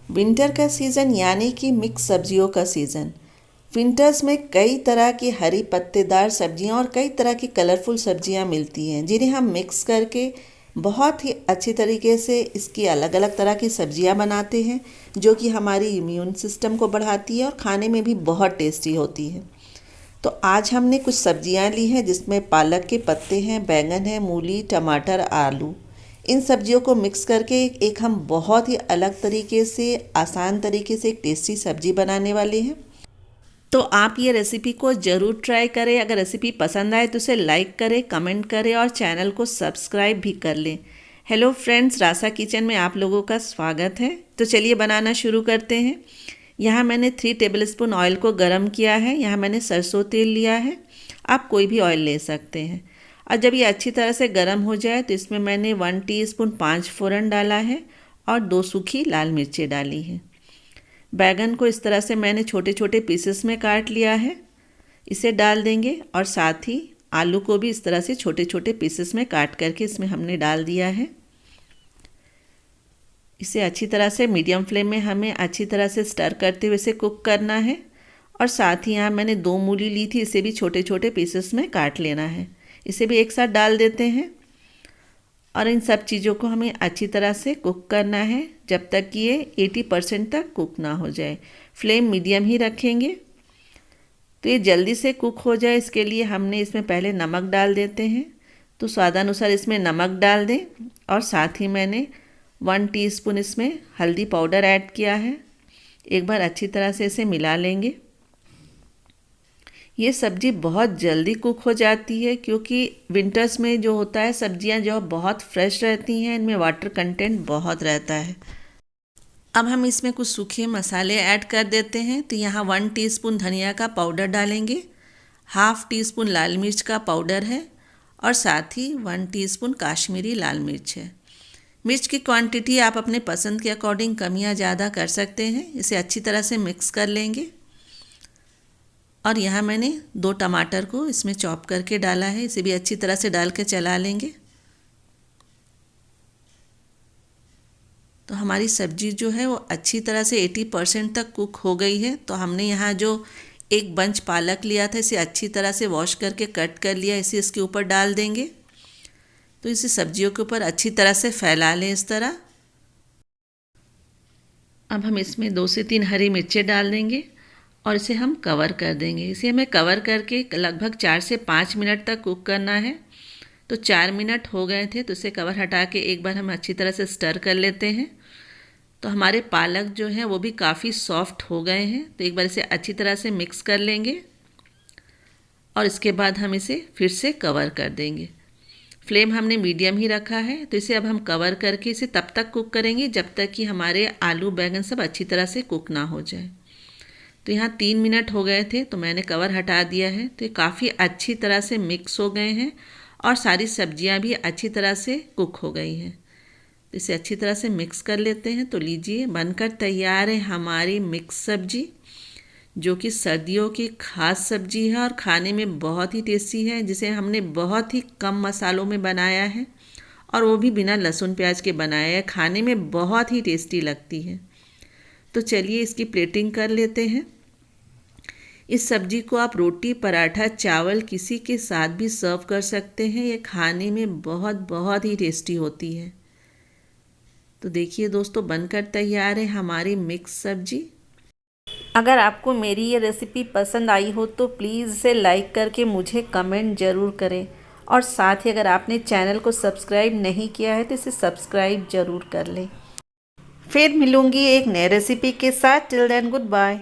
Winter का season यानी कि मिक्स सब्जियों का सीज़न। विंटर्स में कई तरह की हरी पत्तेदार सब्जियां और कई तरह की कलरफुल सब्जियां मिलती हैं, जिन्हें हम मिक्स करके बहुत ही अच्छी तरीके से इसकी अलग अलग तरह की सब्जियां बनाते हैं, जो कि हमारी इम्यून सिस्टम को बढ़ाती है और खाने में भी बहुत टेस्टी होती है। तो आज हमने कुछ सब्जियां ली हैं, जिसमें पालक के पत्ते हैं, बैंगन है, मूली, टमाटर, आलू। इन सब्जियों को मिक्स करके एक हम बहुत ही अलग तरीके से, आसान तरीके से एक टेस्टी सब्जी बनाने वाले हैं। तो आप ये रेसिपी को ज़रूर ट्राई करें। अगर रेसिपी पसंद आए तो उसे लाइक करें, कमेंट करें और चैनल को सब्सक्राइब भी कर लें। हेलो फ्रेंड्स, रासा किचन में आप लोगों का स्वागत है। तो चलिए बनाना शुरू करते हैं। यहाँ मैंने 3 टेबलस्पून ऑयल को गरम किया है। यहाँ मैंने सरसों तेल लिया है, आप कोई भी ऑयल ले सकते हैं। और जब ये अच्छी तरह से गरम हो जाए तो इसमें मैंने 1 टीस्पून 5 फोरन डाला है और 2 सूखी लाल मिर्चें डाली हैं। बैगन को इस तरह से मैंने छोटे छोटे पीसेस में काट लिया है, इसे डाल देंगे। और साथ ही आलू को भी इस तरह से छोटे छोटे पीसेस में काट करके इसमें हमने डाल दिया है। इसे अच्छी तरह से मीडियम फ्लेम में हमें अच्छी तरह से स्टर करते हुए इसे कुक करना है। और साथ ही यहाँ मैंने 2 मूली ली थी, इसे भी छोटे छोटे पीसेस में काट लेना है। इसे भी एक साथ डाल देते हैं और इन सब चीज़ों को हमें अच्छी तरह से कुक करना है जब तक कि ये 80% तक कुक ना हो जाए। फ्लेम मीडियम ही रखेंगे तो ये जल्दी से कुक हो जाए। इसके लिए हमने इसमें पहले नमक डाल देते हैं, तो स्वादानुसार इसमें नमक डाल दें। और साथ ही मैंने 1 टीस्पून इसमें हल्दी पाउडर ऐड किया है। एक बार अच्छी तरह से इसे मिला लेंगे। ये सब्ज़ी बहुत जल्दी कुक हो जाती है, क्योंकि विंटर्स में जो होता है सब्जियां जो बहुत फ्रेश रहती हैं, इनमें वाटर कंटेंट बहुत रहता है। अब हम इसमें कुछ सूखे मसाले ऐड कर देते हैं। तो यहाँ 1 टीस्पून धनिया का पाउडर डालेंगे, ½ टीस्पून लाल मिर्च का पाउडर है और साथ ही 1 टीस्पून काश्मीरी लाल मिर्च है। मिर्च की क्वांटिटी आप अपने पसंद के अकॉर्डिंग कम या ज़्यादा कर सकते हैं। इसे अच्छी तरह से मिक्स कर लेंगे। और यहाँ मैंने 2 टमाटर को इसमें चॉप करके डाला है, इसे भी अच्छी तरह से डाल के चला लेंगे। तो हमारी सब्जी जो है वो अच्छी तरह से 80% तक कुक हो गई है। तो हमने यहाँ जो एक बंच पालक लिया था, इसे अच्छी तरह से वॉश करके कट कर लिया, इसे इसके ऊपर डाल देंगे। तो इसे सब्जियों के ऊपर अच्छी तरह से फैला लें इस तरह। अब हम इसमें 2 से 3 हरी मिर्चें डाल देंगे और इसे हम कवर कर देंगे। इसे हमें कवर करके लगभग 4 से 5 मिनट तक कुक करना है। तो 4 मिनट हो गए थे, तो इसे कवर हटा के एक बार हम अच्छी तरह से स्टर कर लेते हैं। तो हमारे पालक जो हैं वो भी काफ़ी सॉफ्ट हो गए हैं। तो एक बार इसे अच्छी तरह से मिक्स कर लेंगे और इसके बाद हम इसे फिर से कवर कर देंगे। फ्लेम हमने मीडियम ही रखा है। तो इसे अब हम कवर करके इसे तब तक कुक करेंगे जब तक कि हमारे आलू बैंगन सब अच्छी तरह से कुक ना हो जाए। तो यहाँ 3 मिनट हो गए थे, तो मैंने कवर हटा दिया है। तो ये काफ़ी अच्छी तरह से मिक्स हो गए हैं और सारी सब्जियां भी अच्छी तरह से कुक हो गई हैं। तो इसे अच्छी तरह से मिक्स कर लेते हैं। तो लीजिए, बनकर तैयार है हमारी मिक्स सब्जी, जो कि सर्दियों की खास सब्जी है और खाने में बहुत ही टेस्टी है, जिसे हमने बहुत ही कम मसालों में बनाया है और वो भी बिना लहसुन प्याज के बनाया है। खाने में बहुत ही टेस्टी लगती है। तो चलिए इसकी प्लेटिंग कर लेते हैं। इस सब्जी को आप रोटी, पराठा, चावल किसी के साथ भी सर्व कर सकते हैं। ये खाने में बहुत बहुत ही टेस्टी होती है। तो देखिए दोस्तों, बनकर तैयार है हमारी मिक्स सब्जी। अगर आपको मेरी ये रेसिपी पसंद आई हो तो प्लीज़ इसे लाइक करके मुझे कमेंट ज़रूर करें। और साथ ही अगर आपने चैनल को सब्सक्राइब नहीं किया है तो इसे सब्सक्राइब ज़रूर कर लें। फिर मिलूँगी एक नए रेसिपी के साथ। Till then, good bye.